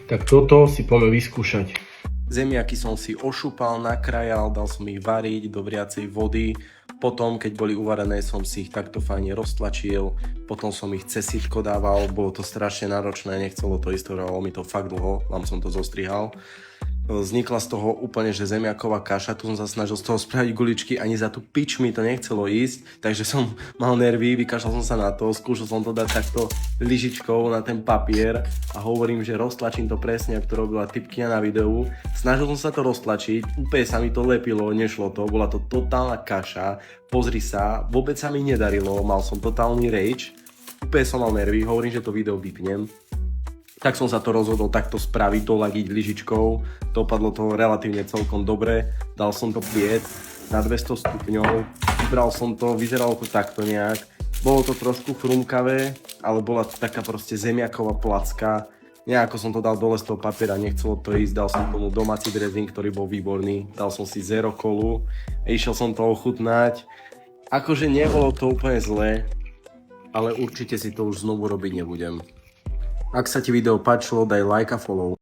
Tak toto si poďme vyskúšať. Zemiaky som si ošúpal, nakrajal, dal som ich variť do vriacej vody. Potom, keď boli uvarené, som si ich takto fajne roztlačil. Potom som ich cez sitko dával, bolo to strašne náročné, nechcelo to ísť, trvalo mi to fakt dlho, vám som to zostrihal. Vznikla z toho úplne, že zemiaková kaša, tu som sa snažil z toho spraviť guličky, ani za tú pič mi to nechcelo ísť, takže som mal nervy, vykašľal som sa na to, skúšal som to dať takto lyžičkou na ten papier a hovorím, že roztlačím to presne, ako to robila typkina na videu. Snažil som sa to roztlačiť, úplne sa mi to lepilo, nešlo to, bola to totálna kaša, pozri sa, vôbec sa mi nedarilo, mal som totálny rage, úplne som mal nervy, hovorím, že to video vypnem. Tak som sa to rozhodol takto spraviť, doladiť lyžičkou, dopadlo to relatívne celkom dobre, dal som to pliec na 200 stupňov, vybral som to, vyzeralo to takto nejak, bolo to trošku chrumkavé, ale bola to taká proste zemiaková placka, nejako som to dal dole z toho papiera, nechcelo to ísť, dal som tomu domáci dressing, ktorý bol výborný, dal som si zero kolu, išiel som to ochutnať, akože nebolo to úplne zlé, ale určite si to už znovu robiť nebudem. Ak sa ti video páčilo, daj like a follow.